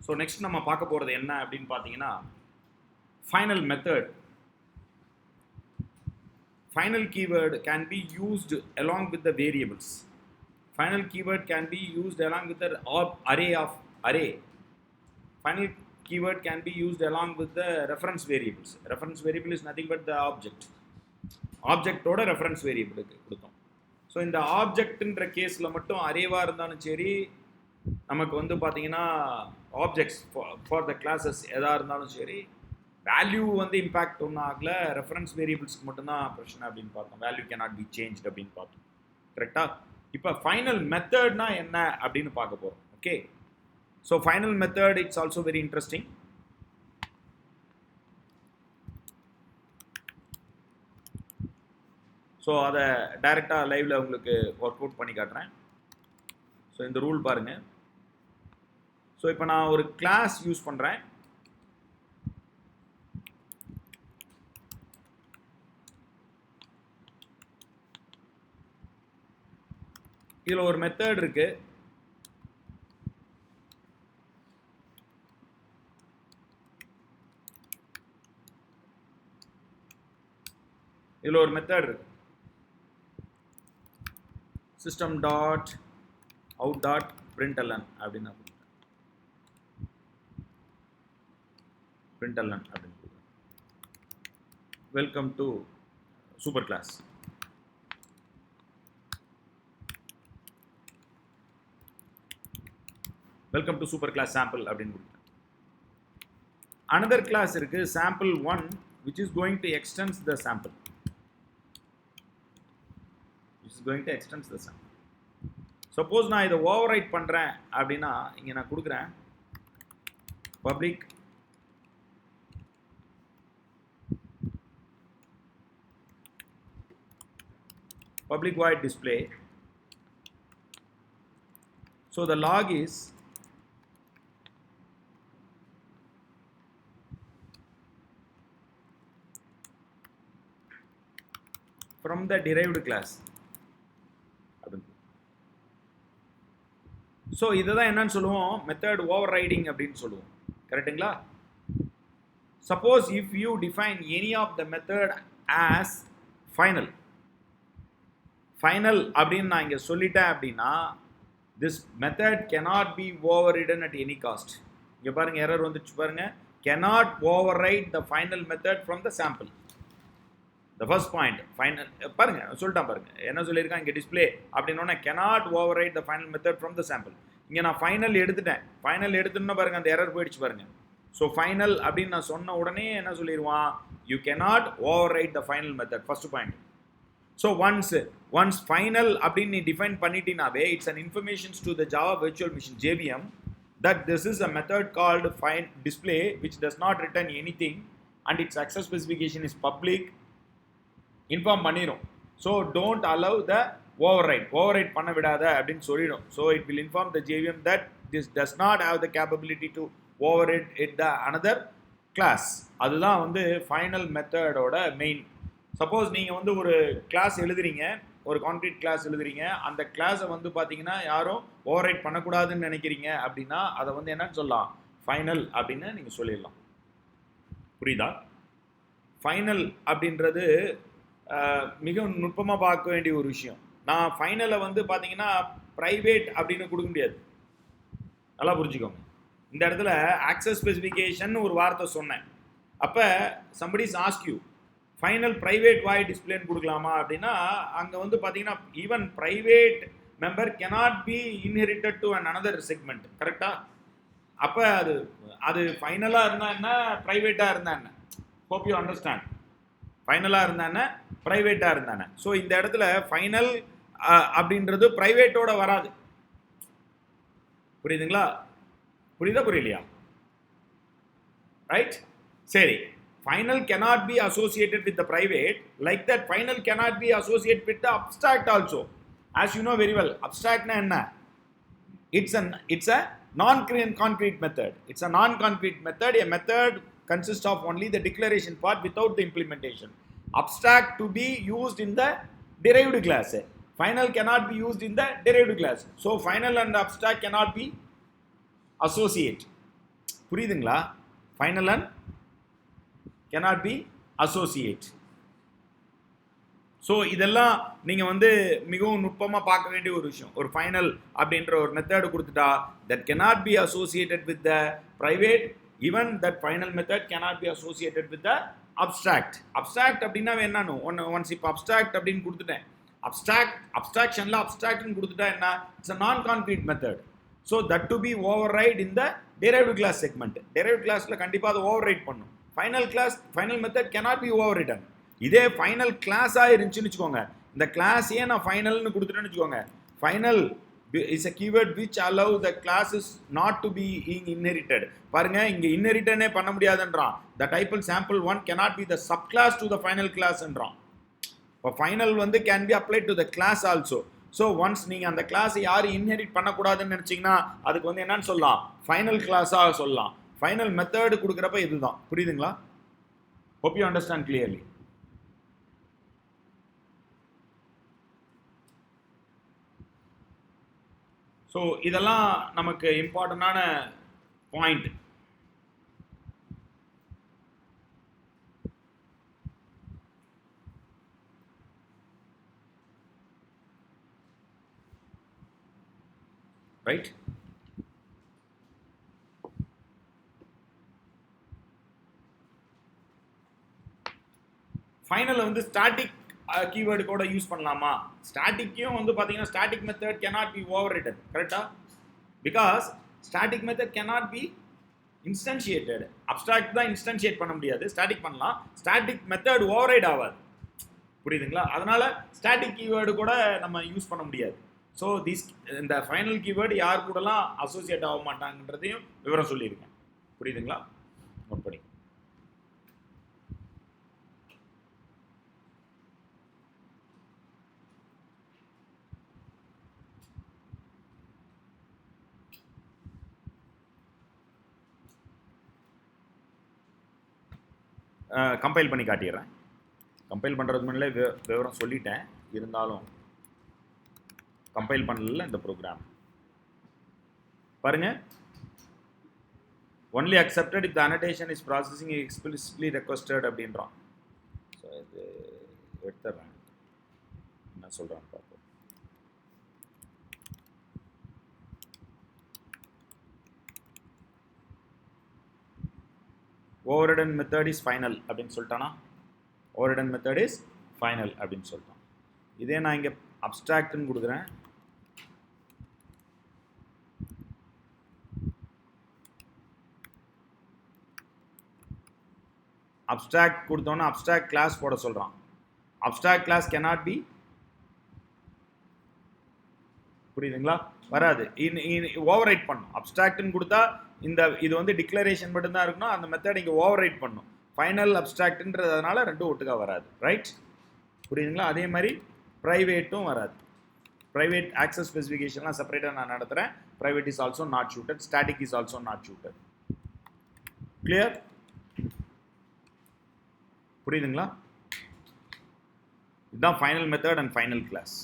So next நம்ம பார்க்க போகிறது என்ன அப்படின்னு பார்த்தீங்கன்னா final method. Final keyword can be used along with the variables. Final keyword can be used along with the array of array. Final keyword can be used along with the reference variables. Reference variable is nothing but the object. Object ஓட reference variable கொடுத்தோம். So இந்த ஆப்ஜெக்ட்ன்ற கேஸில் மட்டும் அரேவாக இருந்தாலும் சரி, நமக்கு வந்து பார்த்தீங்கன்னா ஆப்ஜெக்ட்ஸ் ஃபார் த கிளாஸஸ் எதாக இருந்தாலும் சரி, வேல்யூ வந்து இம்பாக்ட் ஒன்றும் ஆகல, ரெஃபரன்ஸ் வேரியபிள்ஸ்க்கு மட்டும்தான் பிரச்சனை அப்படின்னு பார்த்தோம். வேல்யூ கேனாட் பி சேஞ்ச் அப்படின்னு பார்த்தோம். கரெக்டாக? இப்போ ஃபைனல் மெத்தட்னா என்ன அப்படின்னு பார்க்க போகிறோம். Okay, so final method it's also very interesting. So அதை டைரெக்டாக லைவில் உங்களுக்கு ஒர்க் அவுட் பண்ணி காட்டுறேன். ஸோ இந்த ரூல் பாருங்கள். ஸோ இப்போ நான் ஒரு கிளாஸ் யூஸ் பண்ணுறேன். இதில் ஒரு மெத்தட் இருக்கு. இதில் ஒரு மெத்தட் இருக்கு. system dot out dot println அப்படின்னு println அப்படின்னு welcome to super class. Welcome to super class sample அப்படின்னு கொடுத்தேன். அனதர் கிளாஸ் இருக்கு sample 1 which is going to extend the sample. Going to extend the sample. Suppose நான் இதை overwrite பண்றேன் அப்படின்னா இங்க நான் கொடுக்குறேன் public void display. So the log is from the derived class. So இதை தான் என்னன்னு சொல்லுவோம், மெத்தட் ஓவர் ரைடிங் அப்படின்னு சொல்லுவோம். கரெக்டுங்களா? Suppose if you define any of the method as final அப்படின்னு நான் இங்கே சொல்லிட்டேன் அப்படின்னா this method cannot be overridden at any cost. இங்கே பாருங்க எரர் வந்துச்சு பாருங்க. cannot override the final method from the sample. The first point final பாருங்க சொல்லிட்டான் பாருங்க என்ன சொல்லியிருக்கான் இங்கே டிஸ்பிளே அப்படின்னா cannot override the final method from the sample. இங்கே நான் ஃபைனல் எடுத்துட்டேன்னா பாருங்க அந்த எரர் போயிடுச்சு பாருங்க. ஸோ ஃபைனல் அப்படின்னு நான் சொன்ன உடனே என்ன சொல்லிடுவான், you cannot override the final method. First point. So once final அப்படின்னு நீ டிஃபைன் பண்ணிட்டீனாவே it's an informations to the Java virtual machine JVM that this is a method called find display which does not return anything and its access specification is public. Inform பண்ணிடும். So don't allow the override பண்ண விடாத அப்படின்னு சொல்லிடும். So it will inform the JVM that this does not have the capability to override it the another class. அதுதான் வந்து final மெத்தடோட main. Suppose நீங்கள் வந்து ஒரு கிளாஸ் எழுதுறீங்க, ஒரு கான்க்ரீட் கிளாஸ் எழுதுறீங்க, அந்த கிளாஸை வந்து பார்த்தீங்கன்னா யாரும் ஓவர்ரைட் பண்ணக்கூடாதுன்னு நினைக்கிறீங்க அப்படின்னா அதை வந்து என்னன்னு சொல்லலாம், ஃபைனல் அப்படின்னு நீங்கள் சொல்லிடலாம். புரியுதா? ஃபைனல் அப்படின்றது மிக நுட்பமாக பார்க்க வேண்டிய ஒரு விஷயம். நான் ஃபைனலை வந்து பார்த்தீங்கன்னா ப்ரைவேட் அப்படின்னு கொடுக்க முடியாது. நல்லா புரிஞ்சுக்கோங்க. இந்த இடத்துல ஆக்சஸ் ஸ்பெசிஃபிகேஷன் ஒரு வார்த்தை சொன்னேன். அப்போ somebody's ask you final private void டிஸ்பிளேன்னு கொடுக்கலாமா அப்படின்னா அங்கே வந்து பார்த்தீங்கன்னா even private member cannot be inherited to another segment. கரெக்டாக? அப்போ அது ஃபைனலாக இருந்தால் என்ன, ப்ரைவேட்டாக இருந்தால் என்ன? Hope you understand. ஃபைனலாக இருந்தானே, ப்ரைவேட்டாக இருந்தானே. ஸோ இந்த இடத்துல ஃபைனல் அப்படின்றது ப்ரைவேட்டோட வராது. புரியுதுங்களா? புரியலையா? ரைட், சரி. Final cannot be associated with the private. Like that final cannot be associated with the abstract also. As you know very well, abstract na enna? It's a non-concrete method. It's a non-concrete method. A method consists of only the declaration part without the implementation. Abstract to be used in the derived class. Final cannot be used in the derived class. So final and abstract cannot be associated. புரியுதுங்களா? Final and cannot be associate. So இதெல்லாம் நீங்கள் வந்து மிகவும் நுட்பமாக பார்க்க வேண்டிய ஒரு விஷயம். ஒரு ஃபைனல் அப்படின்ற ஒரு மெத்தட் கொடுத்துட்டா that cannot be associated with the private, even that final method cannot be associated with the abstract. abstract அப்படின்னா என்னன்னு ஒன்ஸ் இப்போ abstract அப்படின்னு கொடுத்துட்டேன். abstractionல abstractனு கொடுத்துட்டா என்ன? It's a non-concrete method. So that to be override in the derived class segment. derived classல கண்டிப்பாக அதை override பண்ணும். Final method cannot be overridden. இதே ஃபைனல் கிளாஸாக இருந்துச்சுன்னு வச்சுக்கோங்க, இந்த கிளாஸையே நான் ஃபைனல்னு கொடுத்துட்டேன்னு வச்சுக்கோங்க, final is a keyword which allow the classes not to be inherited. பாருங்க, இங்க inheritனே பண்ண முடியாதுன்றான். the tuple sample 1 cannot be the subclass to the final class என்றான். இப்போ ஃபைனல் வந்து can be applied to the class also. So once நீங்கள் அந்த கிளாஸை யாரும் இன்ஹெரிட் பண்ணக்கூடாதுன்னு நினச்சிங்கன்னா அதுக்கு வந்து என்னன்னு சொல்லலாம்? ஃபைனல் கிளாஸாக சொல்லலாம். ஃபைனல் மெத்தட் கொடுக்குறப்ப இதுதான். புரியுதுங்களா? hope you understand clearly. So இதெல்லாம் நமக்கு இம்பார்ட்டண்டான பாயிண்ட். ரைட்? ஃபைனல் வந்து ஸ்டாட்டிக் கீவேர்டு கூட யூஸ் பண்ணலாமா? ஸ்டாட்டிக்கும் வந்து பார்த்தீங்கன்னா static method cannot be overridden. கரெக்டா? Because static method cannot be instantiated. Abstract தான் இன்ஸ்டன்ஷியேட் பண்ண முடியாது, ஸ்டாட்டிக் பண்ணலாம். ஸ்டாட்டிக் மெத்தட் ஓவர்ரைட் ஆகாது. புரியுதுங்களா? அதனால ஸ்டாட்டிக் கீவேர்டு கூட நம்ம யூஸ் பண்ண முடியாது. ஸோ இந்த ஃபைனல் கீவேர்டு யார் கூடலாம் அசோசியேட் ஆக மாட்டாங்கன்றதையும் விவரம் சொல்லியிருக்கேன். புரியுதுங்களா? நோட் பண்ணி. கம்பைல் பண்ணி காட்டிடுறேன். கம்பைல் பண்ணுறதுக்கு முன்னாலே விவரம் சொல்லிட்டேன், இருந்தாலும் கம்பைல் பண்ணல இந்த ப்ரோக்ராம். பாருங்க, only accepted if the annotation is processing explicitly requested அப்படின்றான். ஸோ இது எடுத்துடுறேன், என்ன சொல்கிறான்னு பார்ப்போம். overridden method is final அப்படின்னு சொல்லிட்டானா? overridden method is final அப்படின்னு சொல்லிட்டான். இதே நான் இங்கே அப்ஸ்ட்ராக்ட்னு கொடுக்குறேன். அப்ஸ்ட்ராக்ட் கொடுத்தோன்னா அப்ஸ்ட்ராக்ட் கிளாஸ் போட சொல்கிறான். அப்ஸ்ட்ராக்ட் கிளாஸ் cannot be, புரியுதுங்களா? வராது. ஓவர்ரைட் பண்ணும். அப்ஸ்ட்ராக்ட்னு கொடுத்தா இது வந்து டிக்ளரேஷன் மட்டும்தான் இருக்கணும், அந்த மெத்தட் இங்கே ஓவர்ரைட் பண்ணும். ஃபைனல் அப்ஸ்ட்ராக்ட்ன்றதுனால ரெண்டும் ஒட்டுக்கா வராது. ரைட்? புரியுதுங்களா? அதே மாதிரி ப்ரைவேட்டும் வராது. ப்ரைவேட் ஆக்சஸ் ஸ்பெசிஃபிகேஷன்லாம் செப்பரேட்டாக நான் நடத்துகிறேன். Private is also not suited, static is also not suited. Clear? புரியுதுங்களா? இதுதான் final method and final class.